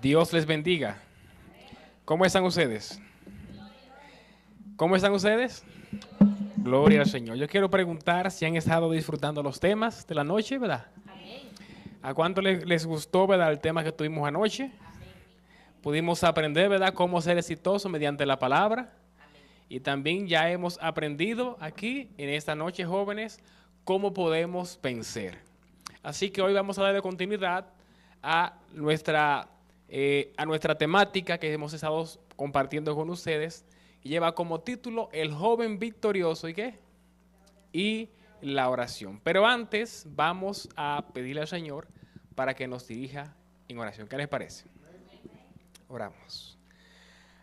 Dios les bendiga. ¿Cómo están ustedes? ¿Cómo están ustedes? Gloria al Señor. Yo quiero preguntar si han estado disfrutando los temas de la noche, ¿verdad? ¿A cuánto les gustó, verdad, el tema que tuvimos anoche? Pudimos aprender, ¿verdad?, cómo ser exitoso mediante la palabra. Y también ya hemos aprendido aquí, en esta noche, jóvenes, cómo podemos vencer. Así que hoy vamos a darle continuidad a nuestra temática que hemos estado compartiendo con ustedes. Y lleva como título El joven victorioso, ¿y qué? Y la oración. Pero antes vamos a pedirle al Señor para que nos dirija en oración. ¿Qué les parece? Oramos.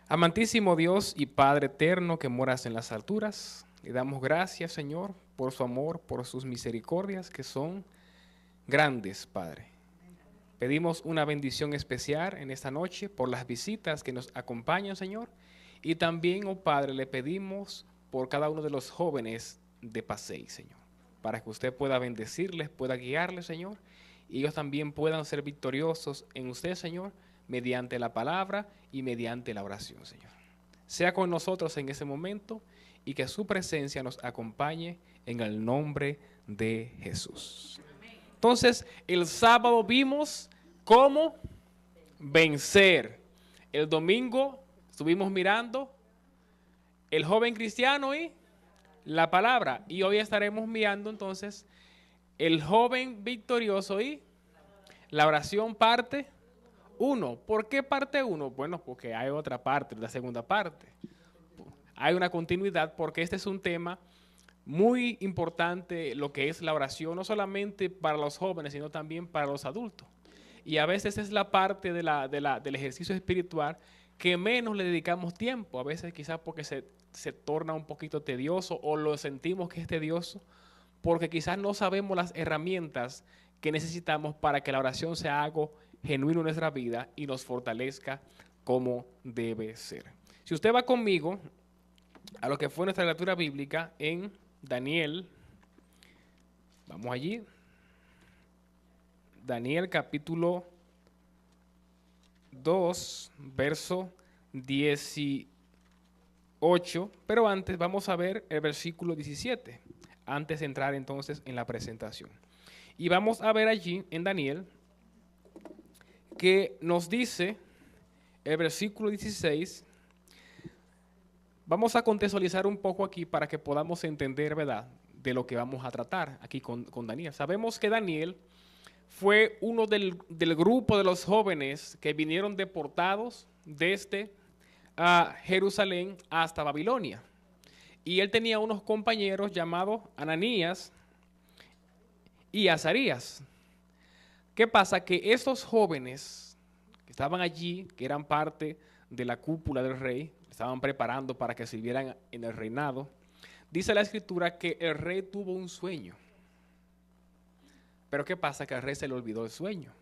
Amantísimo Dios y Padre eterno que moras en las alturas, le damos gracias, Señor, por su amor, por sus misericordias que son grandes, Padre. Pedimos una bendición especial en esta noche por las visitas que nos acompañan, Señor. Y también, oh Padre, le pedimos por cada uno de los jóvenes de Pasey, Señor, para que usted pueda bendecirles, pueda guiarles, Señor, y ellos también puedan ser victoriosos en usted, Señor, mediante la palabra y mediante la oración, Señor. Sea con nosotros en ese momento y que su presencia nos acompañe en el nombre de Jesús. Entonces, el sábado vimos cómo vencer. El domingo estuvimos mirando el joven cristiano y la palabra. Y hoy estaremos mirando entonces el joven victorioso y la oración parte 1. ¿Por qué parte 1? Bueno, porque hay otra parte, la segunda parte. Hay una continuidad porque este es un tema muy importante, lo que es la oración, no solamente para los jóvenes, sino también para los adultos. Y a veces es la parte del ejercicio espiritual que menos le dedicamos tiempo. A veces quizás porque se torna un poquito tedioso o lo sentimos que es tedioso, porque quizás no sabemos las herramientas que necesitamos para que la oración sea algo genuino en nuestra vida y nos fortalezca como debe ser. Si usted va conmigo a lo que fue nuestra lectura bíblica en Daniel, vamos allí, Daniel capítulo 2, verso 18, pero antes vamos a ver el versículo 17, antes de entrar entonces en la presentación. Y vamos a ver allí en Daniel que nos dice el versículo 16. Vamos a contextualizar un poco aquí para que podamos entender, ¿verdad?, de lo que vamos a tratar aquí con Daniel. Sabemos que Daniel fue uno del grupo de los jóvenes que vinieron deportados desde Jerusalén hasta Babilonia. Y él tenía unos compañeros llamados Ananías y Azarías. ¿Qué pasa? Que estos jóvenes que estaban allí, que eran parte de la cúpula del rey, estaban preparando para que sirvieran en el reinado, dice la escritura que el rey tuvo un sueño. Pero ¿qué pasa? Que al rey se le olvidó el sueño.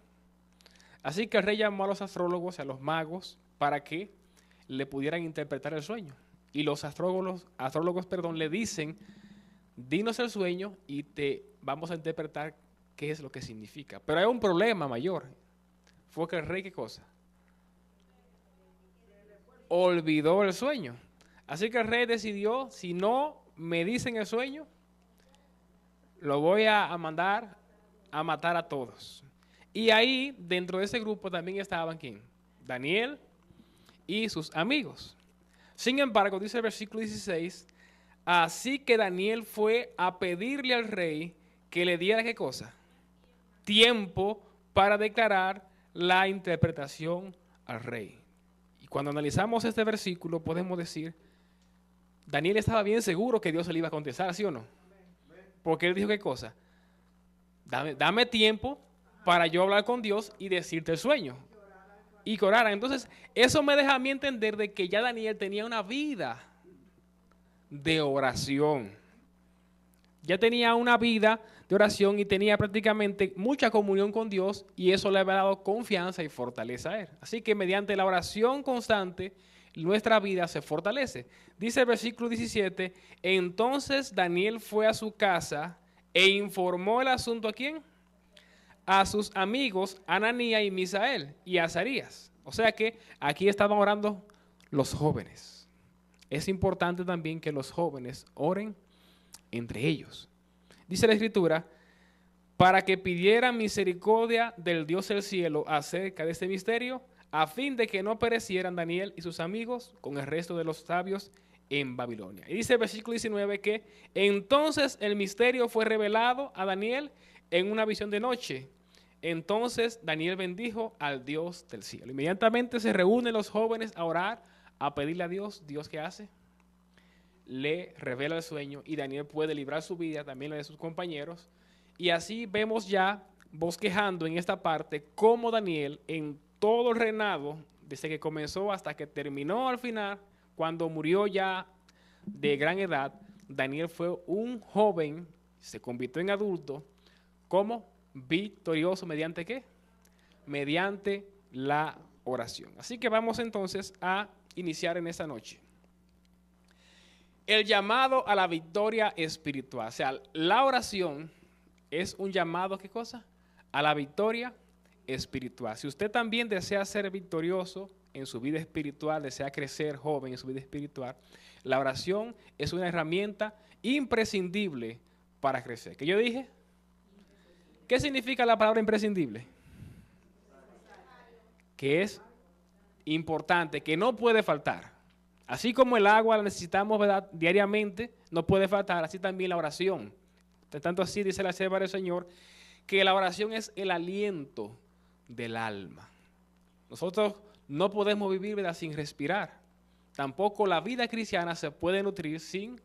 Así que el rey llamó a los astrólogos y a los magos para que le pudieran interpretar el sueño. Y los astrólogos, le dicen, dinos el sueño y te vamos a interpretar qué es lo que significa. Pero hay un problema mayor. Fue que el rey, ¿qué cosa? Olvidó el sueño. Así que el rey decidió, si no me dicen el sueño, lo voy a mandar a matar a todos. Y ahí, dentro de ese grupo, también estaban ¿quién? Daniel y sus amigos. Sin embargo, dice el versículo 16, así que Daniel fue a pedirle al rey que le diera ¿qué cosa? Tiempo para declarar la interpretación al rey. Y cuando analizamos este versículo, podemos decir, Daniel estaba bien seguro que Dios se le iba a contestar, ¿sí o no? Porque él dijo ¿qué cosa? Dame tiempo para yo hablar con Dios y decirte el sueño. Y que orara. Entonces, eso me deja a mí entender de que ya Daniel tenía una vida de oración. Ya tenía una vida de oración y tenía prácticamente mucha comunión con Dios y eso le había dado confianza y fortaleza a él. Así que mediante la oración constante, nuestra vida se fortalece. Dice el versículo 17, entonces Daniel fue a su casa e informó el asunto ¿a quién? A sus amigos Ananías y Misael y Azarías. O sea que aquí estaban orando los jóvenes. Es importante también que los jóvenes oren entre ellos. Dice la Escritura, para que pidieran misericordia del Dios del cielo acerca de este misterio, a fin de que no perecieran Daniel y sus amigos con el resto de los sabios en Babilonia. Y dice el versículo 19 que entonces el misterio fue revelado a Daniel en una visión de noche. Entonces Daniel bendijo al Dios del cielo. Inmediatamente se reúnen los jóvenes a orar, a pedirle a Dios. ¿Dios qué hace? Le revela el sueño y Daniel puede librar su vida, también la de sus compañeros. Y así vemos ya, bosquejando en esta parte, cómo Daniel en todo el reinado, desde que comenzó hasta que terminó al final, cuando murió ya de gran edad, Daniel fue un joven, se convirtió en adulto, como victorioso mediante ¿qué? Mediante la oración. Así que vamos entonces a iniciar en esta noche. El llamado a la victoria espiritual. O sea, la oración es un llamado, ¿qué cosa? A la victoria espiritual. Si usted también desea ser victorioso en su vida espiritual, desea crecer joven en su vida espiritual, la oración es una herramienta imprescindible para crecer. ¿Qué yo dije? ¿Qué significa la palabra imprescindible? Que es importante, que no puede faltar. Así como el agua la necesitamos, ¿verdad?, diariamente, no puede faltar, así también la oración. De tanto así dice la sierva del Señor, que la oración es el aliento del alma. Nosotros no podemos vivir, ¿verdad?, sin respirar. Tampoco la vida cristiana se puede nutrir sin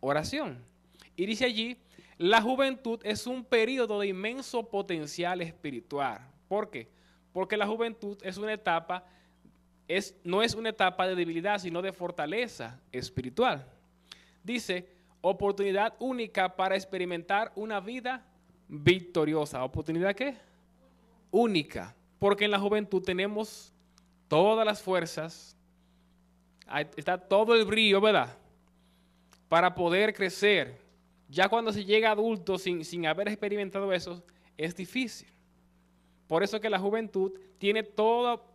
oración. Y dice allí, la juventud es un periodo de inmenso potencial espiritual. ¿Por qué? Porque la juventud es una etapa, no es una etapa de debilidad, sino de fortaleza espiritual. Dice, oportunidad única para experimentar una vida victoriosa. ¿Oportunidad qué? Única. Porque en la juventud tenemos todas las fuerzas, está todo el brillo, ¿verdad?, para poder crecer. Ya cuando se llega adulto sin haber experimentado eso, es difícil. Por eso que la juventud tiene todo,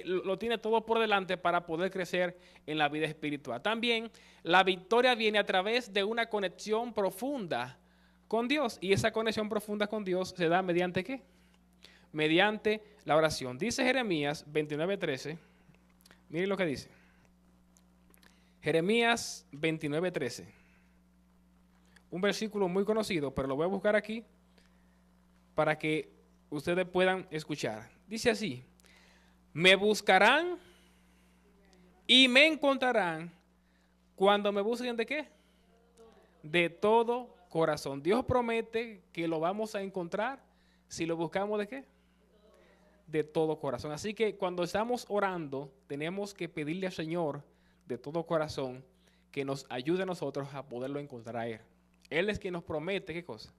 lo tiene todo por delante para poder crecer en la vida espiritual. También la victoria viene a través de una conexión profunda con Dios. Y esa conexión profunda con Dios se da mediante ¿qué? Mediante la oración. Dice Jeremías 29:13. Miren lo que dice. Jeremías 29:13. Un versículo muy conocido, pero lo voy a buscar aquí para que ustedes puedan escuchar. Dice así, me buscarán y me encontrarán cuando me busquen ¿de qué? De todo corazón. Dios promete que lo vamos a encontrar si lo buscamos ¿de qué? De todo corazón. Así que cuando estamos orando, tenemos que pedirle al Señor de todo corazón que nos ayude a nosotros a poderlo encontrar a Él. Él es quien nos promete, ¿qué cosa?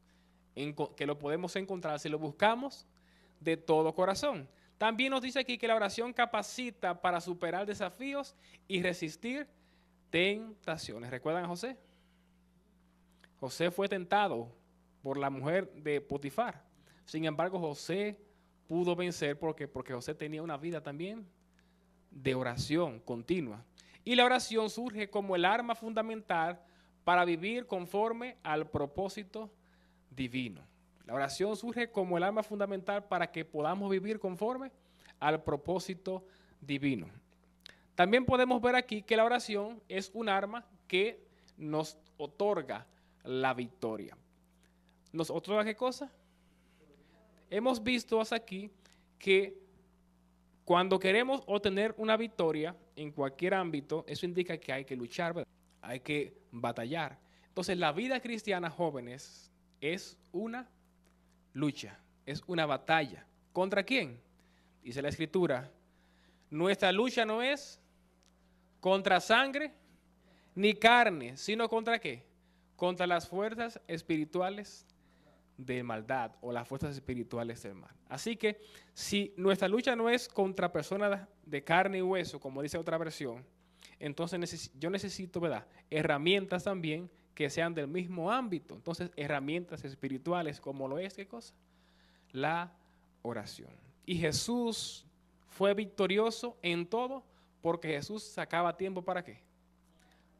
Que lo podemos encontrar si lo buscamos de todo corazón. También nos dice aquí que la oración capacita para superar desafíos y resistir tentaciones. ¿Recuerdan a José? José fue tentado por la mujer de Potifar. Sin embargo, José pudo vencer porque José tenía una vida también de oración continua. Y la oración surge como el arma fundamental para vivir conforme al propósito divino. La oración surge como el arma fundamental para que podamos vivir conforme al propósito divino. También podemos ver aquí que la oración es un arma que nos otorga la victoria. ¿Nos otorga qué cosa? Hemos visto hasta aquí que cuando queremos obtener una victoria en cualquier ámbito, eso indica que hay que luchar, ¿verdad? Hay que batallar. Entonces, la vida cristiana, jóvenes, es una lucha, es una batalla. ¿Contra quién? Dice la Escritura, nuestra lucha no es contra sangre ni carne, sino contra ¿qué? Contra las fuerzas espirituales de maldad o las fuerzas espirituales del mal. Así que si nuestra lucha no es contra personas de carne y hueso, como dice otra versión, entonces yo necesito, ¿verdad?, herramientas también que sean del mismo ámbito. Entonces, herramientas espirituales como lo es, ¿qué cosa? La oración. Y Jesús fue victorioso en todo porque Jesús sacaba tiempo ¿para qué?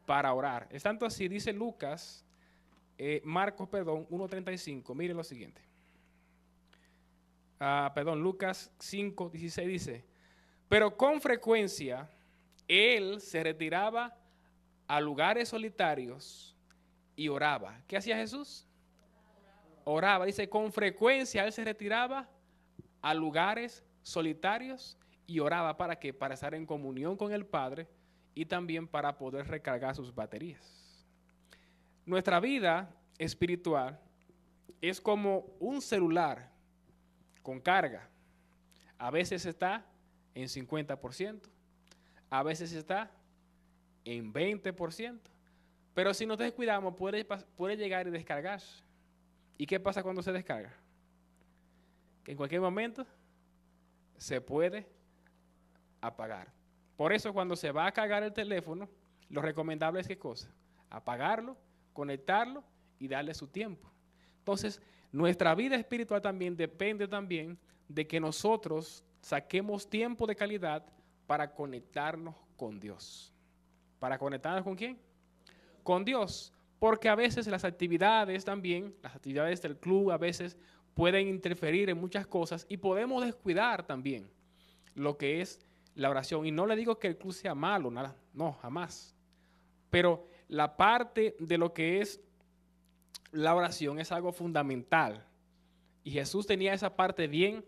Para orar. Es tanto así, dice Lucas, Marcos, 1:35. Mire lo siguiente. Lucas 5:16 dice, pero con frecuencia él se retiraba a lugares solitarios y oraba. ¿Qué hacía Jesús? Oraba. Dice, con frecuencia él se retiraba a lugares solitarios y oraba. ¿Para qué? Para estar en comunión con el Padre y también para poder recargar sus baterías. Nuestra vida espiritual es como un celular con carga. A veces está en 50%, a veces está en 20%, pero si nos descuidamos puede llegar y descargarse. ¿Y qué pasa cuando se descarga? Que en cualquier momento se puede apagar. Por eso cuando se va a cargar el teléfono, lo recomendable es ¿qué cosa? Apagarlo, conectarlo y darle su tiempo. Entonces, nuestra vida espiritual también depende también de que nosotros saquemos tiempo de calidad para conectarnos con Dios. ¿Para conectarnos con quién? Con Dios. Porque a veces las actividades también, las actividades del club a veces pueden interferir en muchas cosas y podemos descuidar también lo que es la oración. Y no le digo que el club sea malo, nada, no, jamás. Pero la parte de lo que es la oración es algo fundamental. Y Jesús tenía esa parte bien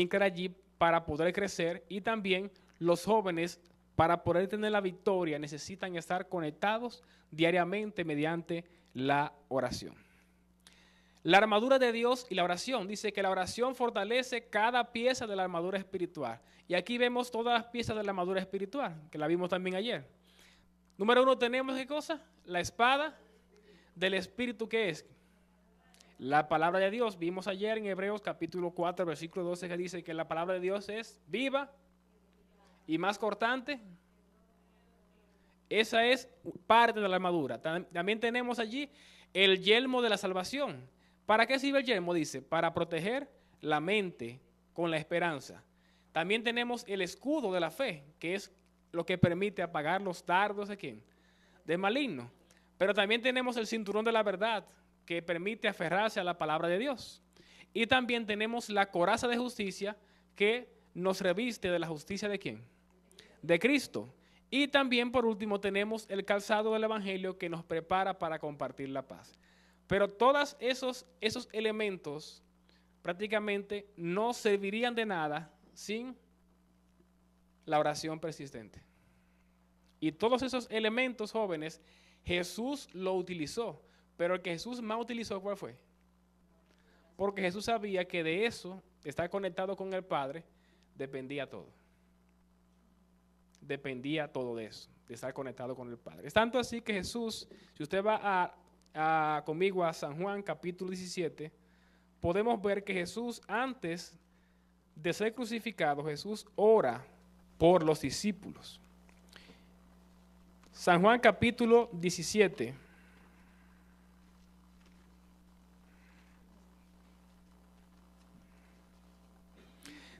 clara allí para poder crecer, y también los jóvenes para poder tener la victoria necesitan estar conectados diariamente mediante la oración. La armadura de Dios y la oración. Dice que la oración fortalece cada pieza de la armadura espiritual. Y aquí vemos todas las piezas de la armadura espiritual, que la vimos también ayer. Número 1, tenemos ¿qué cosa? La espada del Espíritu, ¿qué es? La palabra de Dios. Vimos ayer en Hebreos capítulo 4, versículo 12, que dice que la palabra de Dios es viva y más cortante. Esa es parte de la armadura. También tenemos allí el yelmo de la salvación. ¿Para qué sirve el yelmo? Dice, para proteger la mente con la esperanza. También tenemos el escudo de la fe, que es lo que permite apagar los dardos ¿de quién? Del maligno. Pero también tenemos el cinturón de la verdad, que permite aferrarse a la palabra de Dios. Y también tenemos la coraza de justicia, que nos reviste de la justicia ¿de quién? De Cristo. Y también, por último, tenemos el calzado del Evangelio que nos prepara para compartir la paz. Pero todos esos elementos prácticamente no servirían de nada sin la oración persistente. Y todos esos elementos, jóvenes, Jesús lo utilizó. Pero el que Jesús más utilizó, ¿cuál fue? Porque Jesús sabía que de eso, estar conectado con el Padre, dependía todo. Dependía todo de eso, de estar conectado con el Padre. Es tanto así que Jesús, si usted va conmigo a San Juan capítulo 17, podemos ver que Jesús, antes de ser crucificado, Jesús ora por los discípulos. San Juan capítulo 17.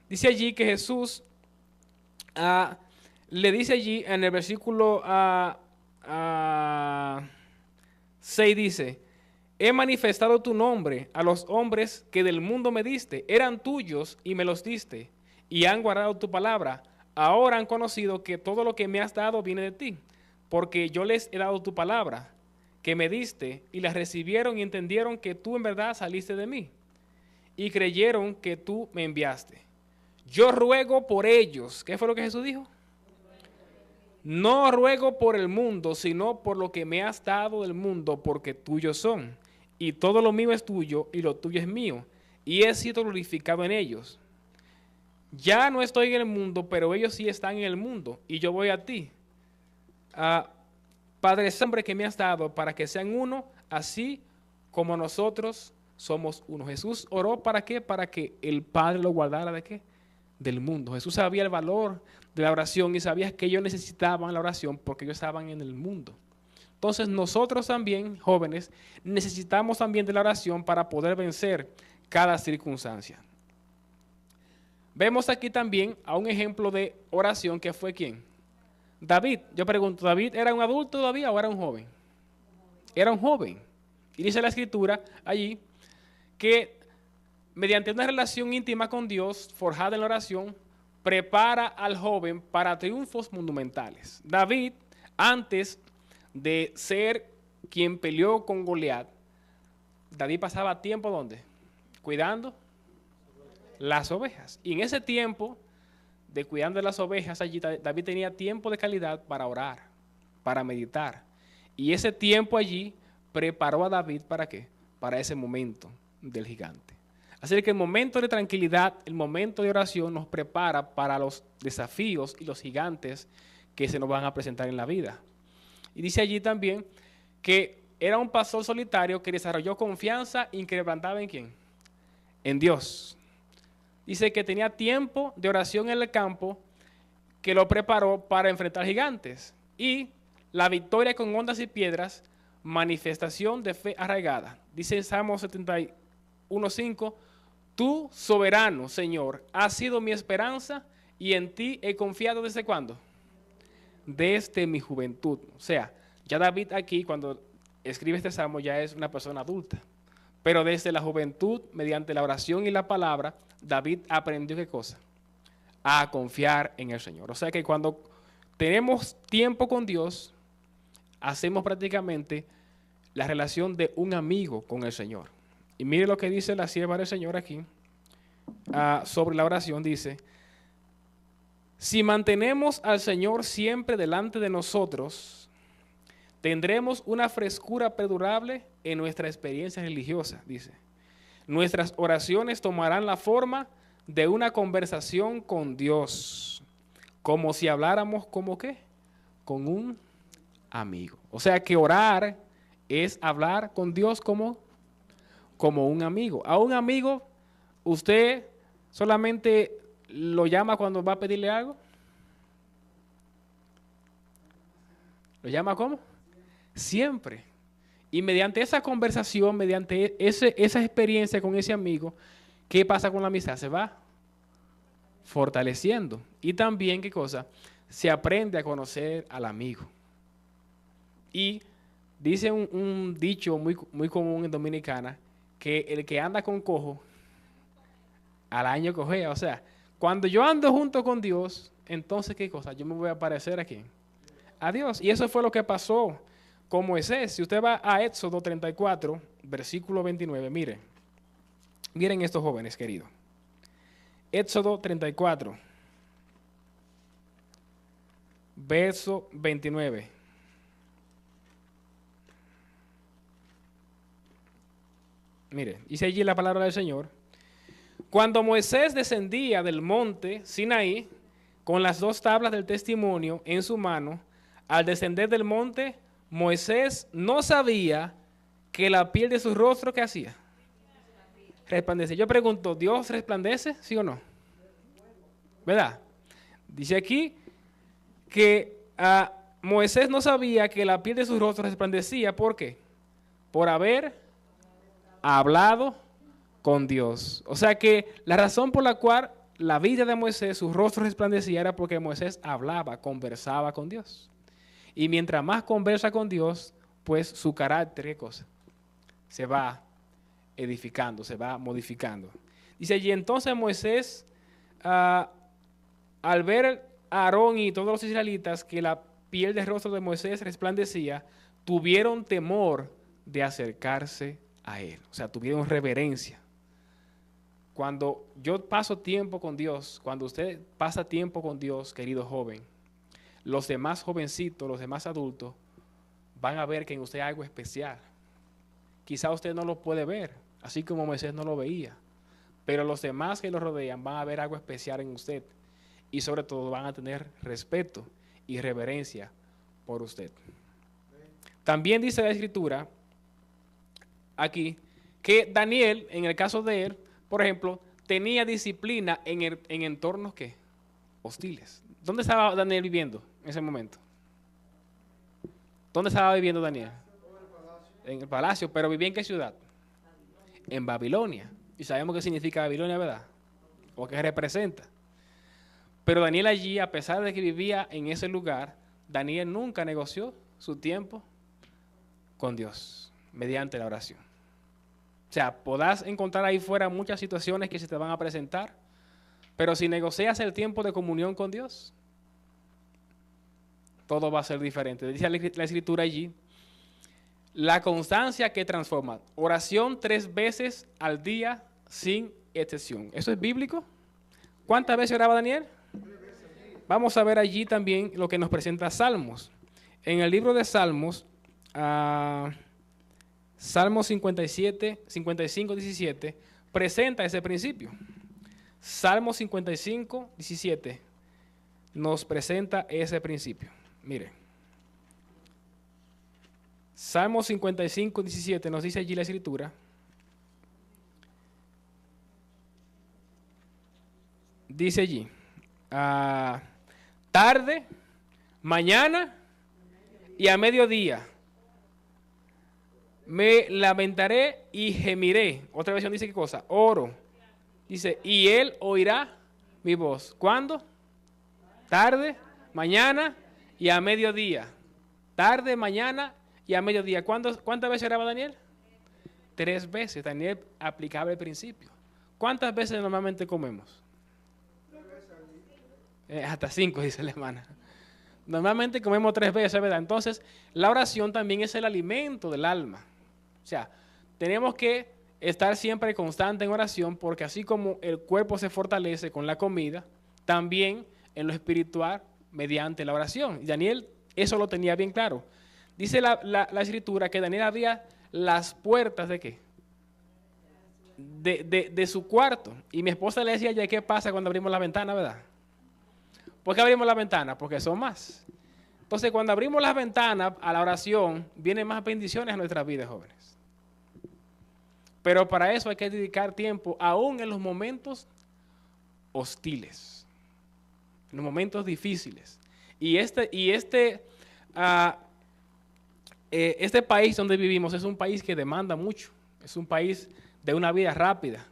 Dice allí que Jesús le dice allí en el versículo 6, dice, he manifestado tu nombre a los hombres que del mundo me diste, eran tuyos y me los diste, y han guardado tu palabra. Ahora han conocido que todo lo que me has dado viene de ti, porque yo les he dado tu palabra, que me diste, y la recibieron y entendieron que tú en verdad saliste de mí, y creyeron que tú me enviaste. Yo ruego por ellos. ¿Qué fue lo que Jesús dijo? No ruego por el mundo, sino por lo que me has dado del mundo, porque tuyos son. Y todo lo mío es tuyo, y lo tuyo es mío. Y he sido glorificado en ellos. Ya no estoy en el mundo, pero ellos sí están en el mundo, y yo voy a ti. Padre Santo que me has dado, para que sean uno, así como nosotros somos uno. Jesús oró ¿para qué? Para que el Padre lo guardara ¿de qué? Del mundo. Jesús sabía el valor de la oración y sabía que ellos necesitaban la oración porque ellos estaban en el mundo. Entonces nosotros también, jóvenes, necesitamos también de la oración para poder vencer cada circunstancia. Vemos aquí también a un ejemplo de oración que fue ¿quién? David. Yo pregunto, ¿David era un adulto todavía o era un joven? Era un joven. Y dice la escritura allí que mediante una relación íntima con Dios, forjada en la oración, prepara al joven para triunfos monumentales. David, antes de ser quien peleó con Goliat, David pasaba tiempo ¿dónde? Cuidando las ovejas. Y en ese tiempo de cuidando de las ovejas, allí David tenía tiempo de calidad para orar, para meditar. Y ese tiempo allí preparó a David ¿para qué? Para ese momento del gigante. Así que el momento de tranquilidad, el momento de oración nos prepara para los desafíos y los gigantes que se nos van a presentar en la vida. Y dice allí también que era un pastor solitario que desarrolló confianza inquebrantable ¿en quién? En Dios. Dice que tenía tiempo de oración en el campo que lo preparó para enfrentar gigantes. Y la victoria con ondas y piedras, manifestación de fe arraigada. Dice en Salmo 71:5, tú, soberano, Señor, has sido mi esperanza y en ti he confiado ¿desde cuándo? Desde mi juventud. O sea, ya David aquí, cuando escribe este salmo, ya es una persona adulta. Pero desde la juventud, mediante la oración y la palabra, David aprendió ¿qué cosa? A confiar en el Señor. O sea que cuando tenemos tiempo con Dios, hacemos prácticamente la relación de un amigo con el Señor. Y mire lo que dice la sierva del Señor aquí sobre la oración. Dice, si mantenemos al Señor siempre delante de nosotros, tendremos una frescura perdurable en nuestra experiencia religiosa, dice. Nuestras oraciones tomarán la forma de una conversación con Dios, como si habláramos ¿como qué? Con un amigo. O sea que orar es hablar con Dios como un amigo. A un amigo usted solamente lo llama cuando va a pedirle algo. ¿Lo llama cómo? Siempre. Y mediante esa conversación, mediante esa experiencia con ese amigo, ¿qué pasa con la amistad? Se va fortaleciendo. Y también, ¿qué cosa? Se aprende a conocer al amigo. Y dice un dicho muy común en Dominicana, que el que anda con cojo, al año cojea. O sea, cuando yo ando junto con Dios, entonces, ¿qué cosa? Yo me voy a parecer aquí a Dios. Y eso fue lo que pasó con Moisés. Si usted va a Éxodo 34, versículo 29, miren estos jóvenes queridos. Éxodo 34, verso 29. Mire, dice allí la palabra del Señor. Cuando Moisés descendía del monte Sinaí con las 2 tablas del testimonio en su mano, al descender del monte, Moisés no sabía que la piel de su rostro, ¿qué hacía? Resplandece. Yo pregunto, ¿Dios resplandece? ¿Sí o no? ¿Verdad? Dice aquí que Moisés no sabía que la piel de su rostro resplandecía. ¿Por qué? Por haber hablado con Dios. O sea que la razón por la cual la vida de Moisés, su rostro resplandecía, era porque Moisés hablaba, conversaba con Dios. Y mientras más conversa con Dios, pues su carácter, ¿qué cosa? Se va edificando, se va modificando. Dice, y entonces Moisés, al ver a Aarón y todos los israelitas que la piel del rostro de Moisés resplandecía, tuvieron temor de acercarse a él. O sea, tuvieron reverencia. Cuando yo paso tiempo con Dios, cuando usted pasa tiempo con Dios, querido joven, los demás jovencitos, los demás adultos, van a ver que en usted hay algo especial. Quizá usted no lo puede ver, así como Moisés no lo veía, pero los demás que lo rodean van a ver algo especial en usted y sobre todo van a tener respeto y reverencia por usted. También dice la Escritura aquí que Daniel, en el caso de él, por ejemplo, tenía disciplina en entornos ¿qué? Hostiles. ¿Dónde estaba Daniel viviendo en ese momento? ¿Dónde estaba viviendo Daniel? En el palacio, pero ¿vivía en qué ciudad? En Babilonia. Y sabemos qué significa Babilonia, ¿verdad? o qué representa. Pero Daniel allí, a pesar de que vivía en ese lugar, Daniel nunca negoció su tiempo con Dios mediante la oración. O sea, podrás encontrar ahí fuera muchas situaciones que se te van a presentar, pero si negocias el tiempo de comunión con Dios, todo va a ser diferente. Dice la Escritura allí, la constancia que transforma. Oración 3 veces al día sin excepción. ¿Eso es bíblico? ¿Cuántas veces oraba Daniel? Vamos a ver allí también lo que nos presenta Salmos. En el libro de Salmos, Salmos 57, 55, 17, presenta ese principio. Salmos 55, 17 nos presenta ese principio. Mire. Salmos 55, 17 nos dice allí la Escritura. Dice allí, tarde, mañana y a mediodía me lamentaré y gemiré. Otra versión dice qué cosa, oro. Dice, y él oirá mi voz. ¿Cuándo? Tarde, mañana y a mediodía. Tarde, mañana y a mediodía. ¿Cuántas veces oraba Daniel? 3 veces. Daniel aplicaba el principio. ¿Cuántas veces normalmente comemos? Hasta 5, dice la hermana. Normalmente comemos 3 veces, ¿verdad? Entonces, la oración también es el alimento del alma. O sea, tenemos que estar siempre constante en oración, porque así como el cuerpo se fortalece con la comida, también en lo espiritual mediante la oración. Y Daniel eso lo tenía bien claro. Dice la Escritura que Daniel abría las puertas ¿de qué? De su cuarto. Y mi esposa le decía, ya, ¿qué pasa cuando abrimos la ventana, verdad? ¿Por qué abrimos la ventana? Porque son más. Entonces, cuando abrimos las ventanas a la oración, vienen más bendiciones a nuestras vidas, jóvenes. Pero para eso hay que dedicar tiempo, aún en los momentos hostiles, en los momentos difíciles. Y este país donde vivimos es un país que demanda mucho. Es un país de una vida rápida.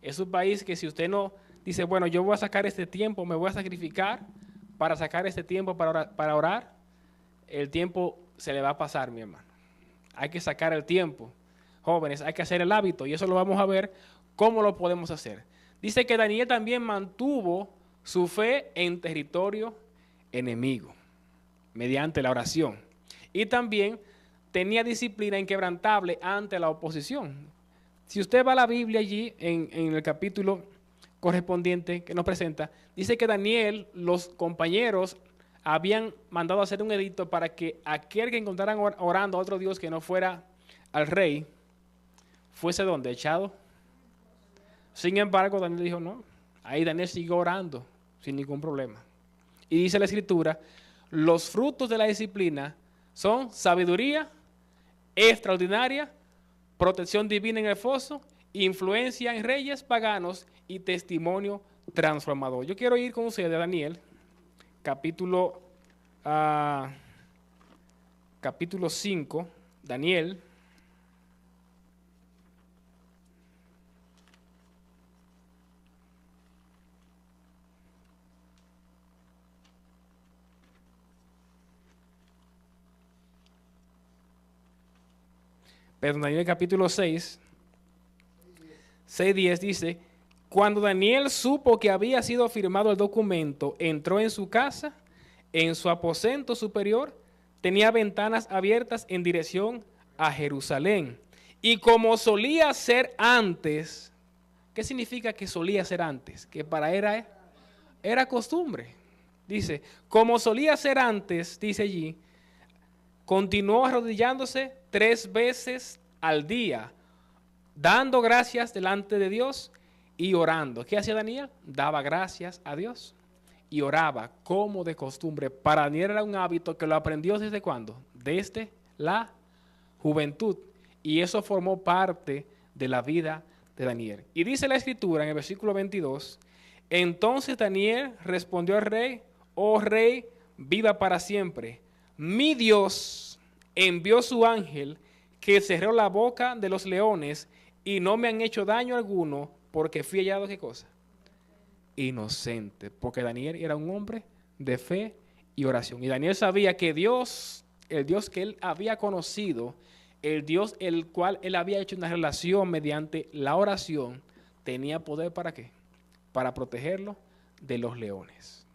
Es un país que si usted no dice, bueno, yo voy a sacar este tiempo, me voy a sacrificar para sacar este tiempo para orar, el tiempo se le va a pasar, mi hermano. Hay que sacar el tiempo. Jóvenes, hay que hacer el hábito y eso lo vamos a ver cómo lo podemos hacer. Dice que Daniel también mantuvo su fe en territorio enemigo mediante la oración y también tenía disciplina inquebrantable ante la oposición. Si usted va a la Biblia allí en el capítulo correspondiente que nos presenta, dice que Daniel, los compañeros habían mandado a hacer un edicto para que aquel que encontraran orando a otro Dios que no fuera al rey, fuese donde echado. Sin embargo, Daniel dijo no. Ahí Daniel siguió orando sin ningún problema. Y dice la Escritura, los frutos de la disciplina son sabiduría extraordinaria, protección divina en el foso, influencia en reyes paganos y testimonio transformador. Yo quiero ir con ustedes a Daniel, capítulo 5, Daniel. Pero Daniel capítulo 6, 6:10 dice, cuando Daniel supo que había sido firmado el documento, entró en su casa, en su aposento superior, tenía ventanas abiertas en dirección a Jerusalén. Y como solía ser antes, ¿qué significa que solía ser antes? Que para era costumbre. Dice, como solía ser antes, dice allí, continuó arrodillándose 3 veces al día, dando gracias delante de Dios y orando. ¿Qué hacía Daniel? Daba gracias a Dios y oraba como de costumbre. Para Daniel era un hábito que lo aprendió ¿desde cuándo? Desde la juventud. Y eso formó parte de la vida de Daniel. Y dice la Escritura en el versículo 22, entonces Daniel respondió al rey, oh rey, viva para siempre. Mi Dios envió su ángel que cerró la boca de los leones y no me han hecho daño alguno porque fui hallado, ¿qué cosa? inocente, porque Daniel era un hombre de fe y oración. Y Daniel sabía que Dios, el Dios que él había conocido, el Dios el cual él había hecho una relación mediante la oración, tenía poder ¿para qué? Para protegerlo de los leones.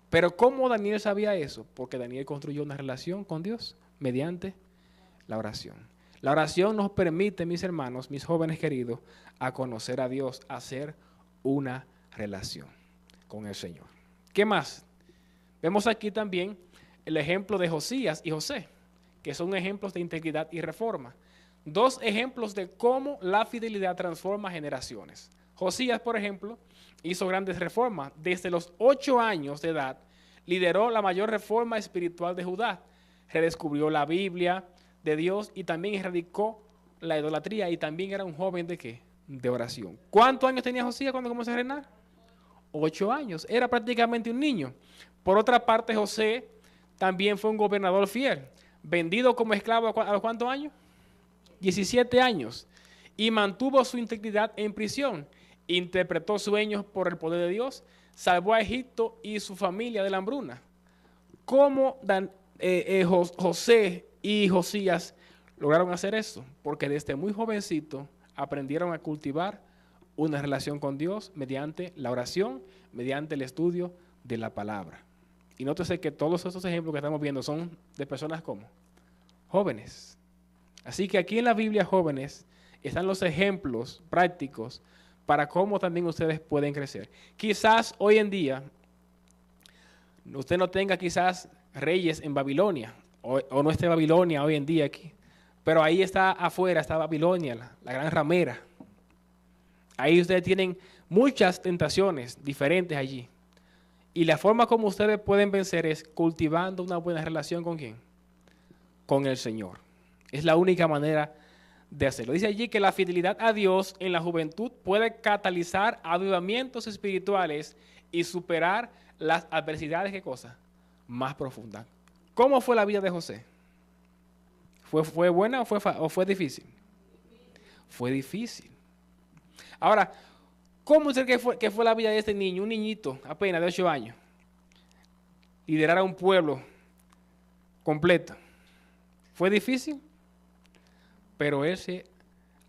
Pero ¿cómo Daniel sabía eso? Porque Daniel construyó una relación con Dios mediante la oración. La oración nos permite, mis hermanos, mis jóvenes queridos, a conocer a Dios, a hacer una relación con el Señor. ¿Qué más? Vemos aquí también el ejemplo de Josías y José, que son ejemplos de integridad y reforma. Dos ejemplos de cómo la fidelidad transforma generaciones. Josías, por ejemplo, hizo grandes reformas. Desde los 8 años de edad, lideró la mayor reforma espiritual de Judá. Redescubrió la Biblia de Dios y también erradicó la idolatría, y también era un joven ¿de qué? De oración. ¿Cuántos años tenía Josías cuando comenzó a reinar? 8 años. Era prácticamente un niño. Por otra parte, José también fue un gobernador fiel, vendido como esclavo ¿a los cuántos años? 17 años. Y mantuvo su integridad en prisión. Interpretó sueños por el poder de Dios. Salvó a Egipto y su familia de la hambruna. ¿Cómo José y Josías lograron hacer eso? Porque desde muy jovencito aprendieron a cultivar una relación con Dios mediante la oración, mediante el estudio de la palabra. Y nótese que todos estos ejemplos que estamos viendo son de personas como jóvenes. Así que aquí en la Biblia, jóvenes, están los ejemplos prácticos para cómo también ustedes pueden crecer. Quizás hoy en día usted no tenga quizás reyes en Babilonia, o no esté Babilonia hoy en día aquí, pero ahí está afuera, está Babilonia, la gran ramera. Ahí ustedes tienen muchas tentaciones diferentes allí. Y la forma como ustedes pueden vencer es cultivando una buena relación ¿con quién? Con el Señor. Es la única manera de hacerlo. Dice allí que la fidelidad a Dios en la juventud puede catalizar avivamientos espirituales y superar las adversidades, ¿qué cosa? Más profundas. ¿Cómo fue la vida de José? ¿Fue buena o fue difícil? Fue difícil. Ahora, ¿cómo es que fue la vida de este niño, un niñito apenas de 8 años? Liderar a un pueblo completo. ¿Fue difícil? Pero él se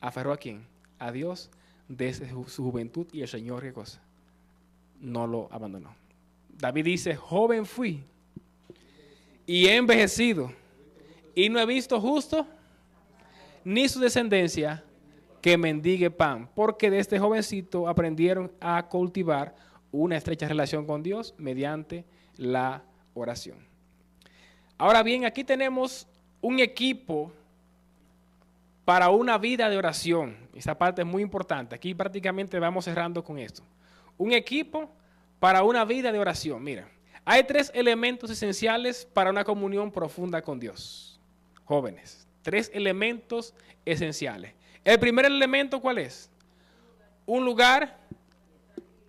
aferró ¿a quién? A Dios desde su juventud, y el Señor, ¿qué cosa? No lo abandonó. David dice, joven fui y he envejecido y no he visto justo ni su descendencia que mendigue pan, porque desde jovencito aprendieron a cultivar una estrecha relación con Dios mediante la oración. Ahora bien, aquí tenemos un equipo para una vida de oración. Esta parte es muy importante. Aquí prácticamente vamos cerrando con esto. Un equipo para una vida de oración. Mira, hay 3 elementos esenciales para una comunión profunda con Dios. Jóvenes, 3 elementos esenciales. El primer elemento, ¿cuál es? Un lugar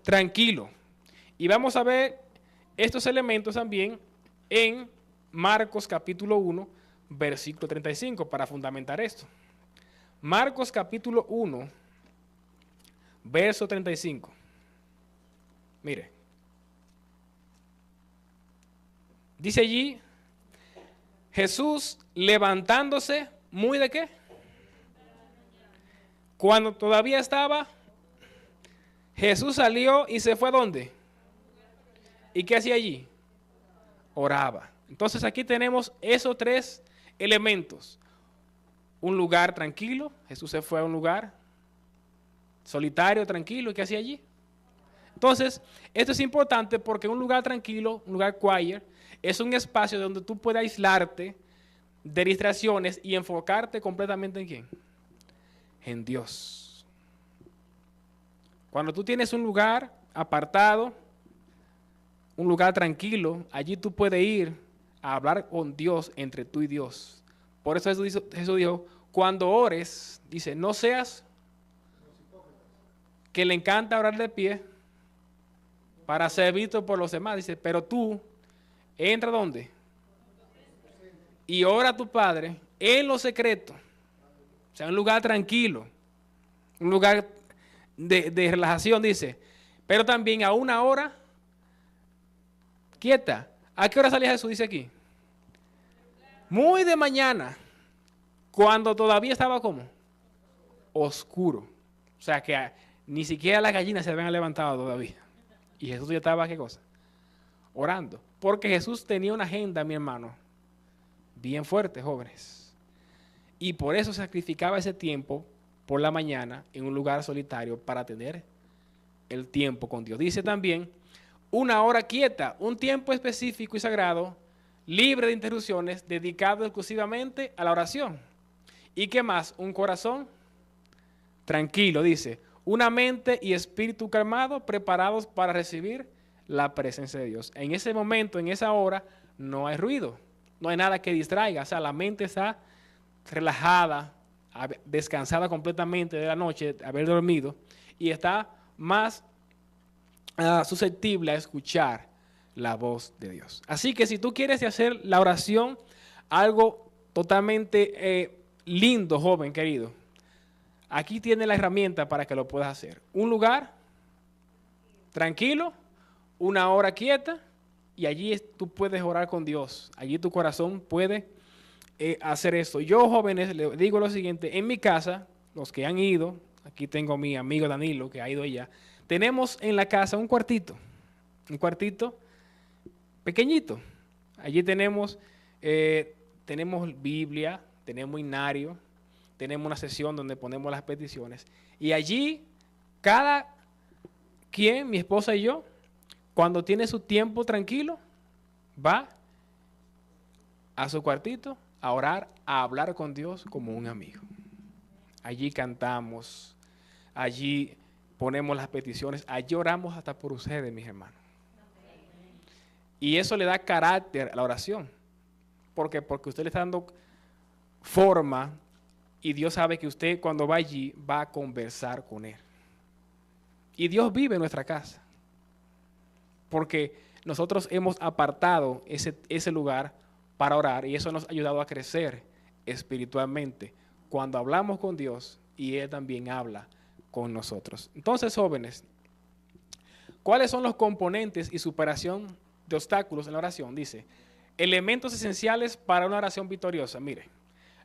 tranquilo. Y vamos a ver estos elementos también en Marcos capítulo 1, versículo 35, para fundamentar esto. Marcos capítulo 1, verso 35. Mire. Dice allí, Jesús levantándose, ¿muy de qué? Cuando todavía estaba, Jesús salió y se fue ¿a dónde? ¿Y qué hacía allí? Oraba. Entonces aquí tenemos esos 3 elementos. Un lugar tranquilo. Jesús se fue a un lugar solitario, tranquilo. ¿Y qué hacía allí? Entonces, esto es importante porque un lugar tranquilo, un lugar quiet, es un espacio donde tú puedes aislarte de distracciones y enfocarte completamente ¿en quién? En Dios. Cuando tú tienes un lugar apartado, un lugar tranquilo, allí tú puedes ir a hablar con Dios entre tú y Dios. Por eso Jesús dijo, cuando ores, dice, no seas que le encanta orar de pie para ser visto por los demás. Dice, pero tú, entra ¿dónde? Y ora a tu Padre en lo secreto. O sea, un lugar tranquilo, un lugar de relajación, dice. pero también a una hora quieta. ¿A qué hora salía Jesús? Dice aquí. Muy de mañana, cuando todavía estaba como oscuro. O sea que ni siquiera las gallinas se habían levantado todavía. Y Jesús ya estaba, ¿qué cosa? Orando. Porque Jesús tenía una agenda, mi hermano, bien fuerte, jóvenes. Y por eso sacrificaba ese tiempo por la mañana en un lugar solitario para tener el tiempo con Dios. Dice también, una hora quieta, un tiempo específico y sagrado, libre de interrupciones, dedicado exclusivamente a la oración. ¿Y qué más? Un corazón tranquilo, dice, una mente y espíritu calmado, preparados para recibir la presencia de Dios. En ese momento, en esa hora, no hay ruido, no hay nada que distraiga, o sea, la mente está relajada, descansada completamente de la noche, de haber dormido, y está más susceptible a escuchar la voz de Dios. Así que si tú quieres hacer la oración algo totalmente lindo, joven querido, aquí tienes la herramienta para que lo puedas hacer. Un lugar tranquilo, una hora quieta, y allí tú puedes orar con Dios. Allí tu corazón puede hacer esto. Yo, jóvenes, les digo lo siguiente. En mi casa, los que han ido, aquí tengo a mi amigo Danilo, que ha ido allá, tenemos en la casa un cuartito pequeñito. Allí tenemos Biblia, tenemos himnario, tenemos una sesión donde ponemos las peticiones. Y allí, cada quien, mi esposa y yo, cuando tiene su tiempo tranquilo, va a su cuartito a orar, a hablar con Dios como un amigo. Allí cantamos, allí ponemos las peticiones, allí oramos hasta por ustedes, mis hermanos. Y eso le da carácter a la oración. ¿Por qué? Porque usted le está dando forma y Dios sabe que usted cuando va allí va a conversar con Él. Y Dios vive en nuestra casa. Porque nosotros hemos apartado ese lugar para orar y eso nos ha ayudado a crecer espiritualmente cuando hablamos con Dios y Él también habla con nosotros. Entonces, jóvenes, ¿cuáles son los componentes y superación de obstáculos en la oración? Dice, elementos esenciales para una oración victoriosa. Mire,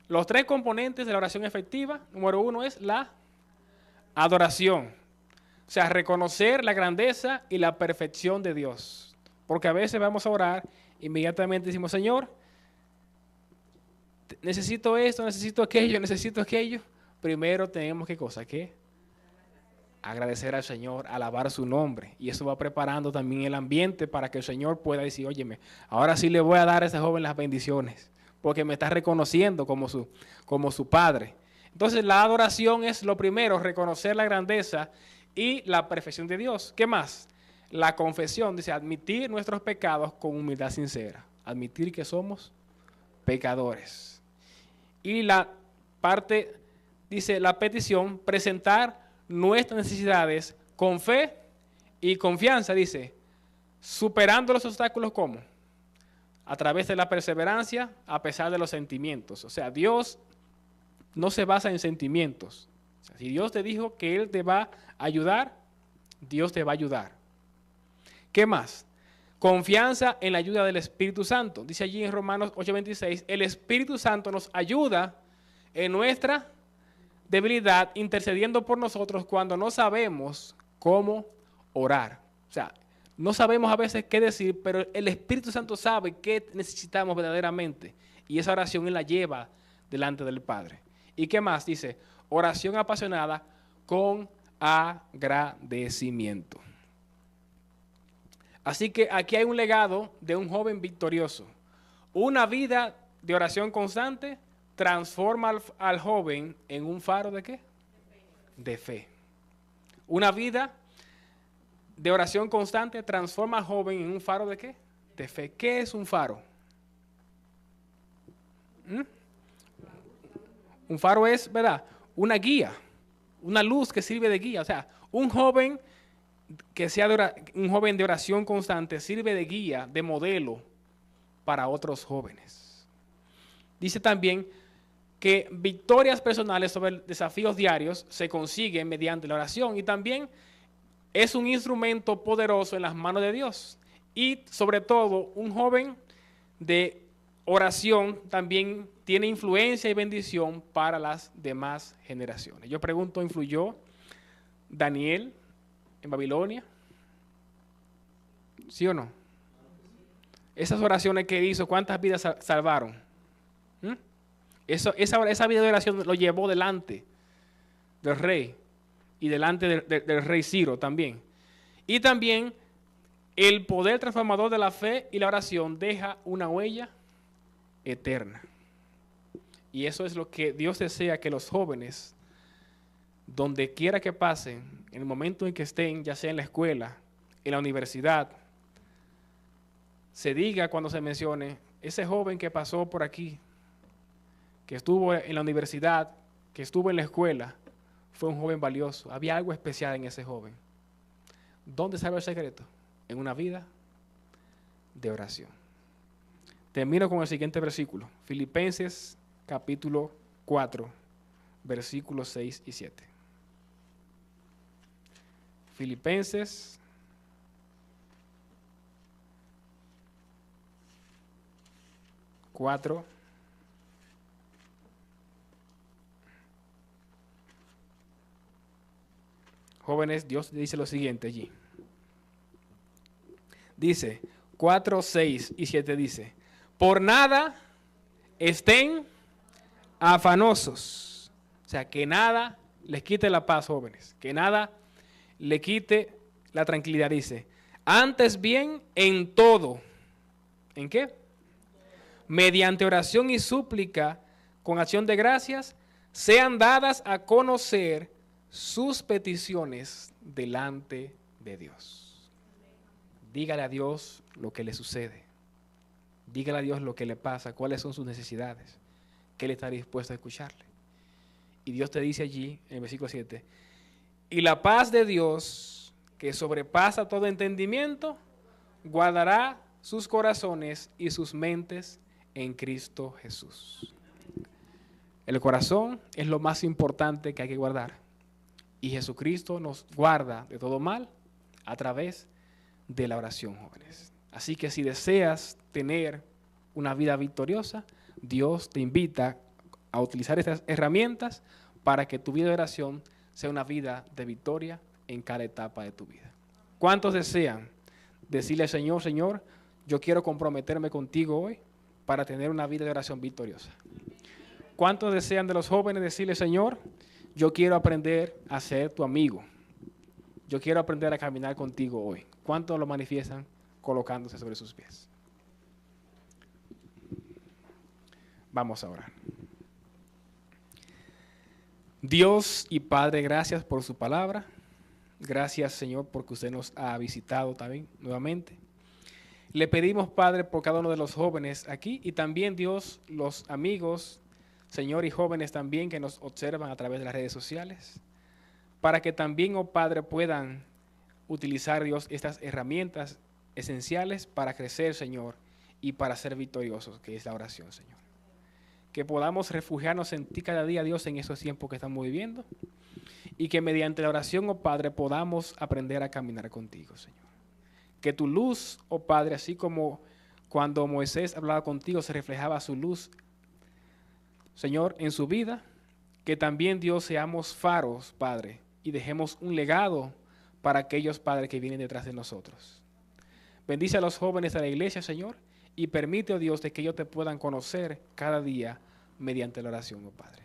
los 3 componentes de la oración efectiva, número 1 es la adoración. O sea, reconocer la grandeza y la perfección de Dios. Porque a veces vamos a orar, inmediatamente decimos, Señor, necesito esto, necesito aquello. Primero tenemos ¿qué cosa? ¿Qué? Agradecer al Señor, alabar su nombre. Y eso va preparando también el ambiente para que el Señor pueda decir, óyeme, ahora sí le voy a dar a ese joven las bendiciones, porque me está reconociendo como su Padre. Entonces la adoración es lo primero, reconocer la grandeza y la perfección de Dios. ¿Qué más? La confesión, dice, admitir nuestros pecados con humildad sincera. Admitir que somos pecadores. Y la parte, dice, la petición, presentar nuestras necesidades con fe y confianza, dice, superando los obstáculos, ¿cómo? A través de la perseverancia, a pesar de los sentimientos. O sea, Dios no se basa en sentimientos. O sea, si Dios te dijo que Él te va a ayudar, Dios te va a ayudar. ¿Qué más? Confianza en la ayuda del Espíritu Santo. Dice allí en Romanos 8:26, el Espíritu Santo nos ayuda en nuestra debilidad, intercediendo por nosotros cuando no sabemos cómo orar. O sea, no sabemos a veces qué decir, pero el Espíritu Santo sabe qué necesitamos verdaderamente. Y esa oración Él la lleva delante del Padre. ¿Y qué más? Dice, oración apasionada con agradecimiento. Así que aquí hay un legado de un joven victorioso. Una vida de oración constante transforma al joven en un faro ¿de qué? De fe. Una vida de oración constante transforma al joven en un faro ¿de qué? De fe. ¿Qué es un faro? Un faro es, ¿verdad? Una guía, una luz que sirve de guía. O sea, un joven que sea un joven de oración constante sirve de guía, de modelo para otros jóvenes. Dice también que victorias personales sobre desafíos diarios se consiguen mediante la oración y también es un instrumento poderoso en las manos de Dios. Y sobre todo, un joven de oración también tiene influencia y bendición para las demás generaciones. Yo pregunto, ¿influyó Daniel en Babilonia? ¿Sí o no? Esas oraciones que hizo, ¿cuántas vidas salvaron? Esa vida de oración lo llevó delante del rey y delante del rey Ciro también. Y también el poder transformador de la fe y la oración deja una huella eterna. Y eso es lo que Dios desea que los jóvenes, donde quiera que pasen, en el momento en que estén, ya sea en la escuela, en la universidad, se diga cuando se mencione, ese joven que pasó por aquí, que estuvo en la universidad, que estuvo en la escuela, fue un joven valioso. Había algo especial en ese joven. ¿Dónde sabe el secreto? En una vida de oración. Termino con el siguiente versículo. Filipenses capítulo 4, versículos 6 y 7. Filipenses 4. Jóvenes, Dios dice lo siguiente allí. Dice 4, 6 y 7 dice, por nada estén afanosos. O sea, que nada les quite la paz, jóvenes. Que nada le quite la tranquilidad, dice. Antes bien, en todo. ¿En qué? Mediante oración y súplica, con acción de gracias, sean dadas a conocer sus peticiones delante de Dios. Dígale a Dios lo que le sucede. Dígale a Dios lo que le pasa, cuáles son sus necesidades, que Él está dispuesto a escucharle. Y Dios te dice allí, en el versículo 7, y la paz de Dios, que sobrepasa todo entendimiento, guardará sus corazones y sus mentes en Cristo Jesús. El corazón es lo más importante que hay que guardar. Y Jesucristo nos guarda de todo mal a través de la oración, jóvenes. Así que si deseas tener una vida victoriosa, Dios te invita a utilizar estas herramientas para que tu vida de oración sea una vida de victoria en cada etapa de tu vida. ¿Cuántos desean decirle al Señor, Señor, yo quiero comprometerme contigo hoy para tener una vida de oración victoriosa? ¿Cuántos desean de los jóvenes decirle, Señor, yo quiero aprender a ser tu amigo? Yo quiero aprender a caminar contigo hoy. ¿Cuántos lo manifiestan colocándose sobre sus pies? Vamos a orar. Dios y Padre, gracias por su palabra. Gracias, Señor, porque usted nos ha visitado también nuevamente. Le pedimos, Padre, por cada uno de los jóvenes aquí y también, Dios, los amigos, Señor, y jóvenes también que nos observan a través de las redes sociales, para que también, oh Padre, puedan utilizar, Dios, estas herramientas esenciales para crecer, Señor, y para ser victoriosos, que es la oración, Señor. Que podamos refugiarnos en ti cada día, Dios, en esos tiempos que estamos viviendo, y que mediante la oración, oh Padre, podamos aprender a caminar contigo, Señor. Que tu luz, oh Padre, así como cuando Moisés hablaba contigo, se reflejaba su luz, Señor, en su vida, que también, Dios, seamos faros, Padre, y dejemos un legado para aquellos, Padre, que vienen detrás de nosotros. Bendice a los jóvenes de la iglesia, Señor, y permite, oh Dios, de que ellos te puedan conocer cada día mediante la oración, oh Padre.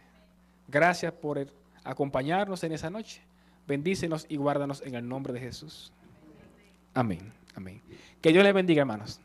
Gracias por acompañarnos en esa noche. Bendícenos y guárdanos en el nombre de Jesús. Amén. Amén. Que Dios les bendiga, hermanos.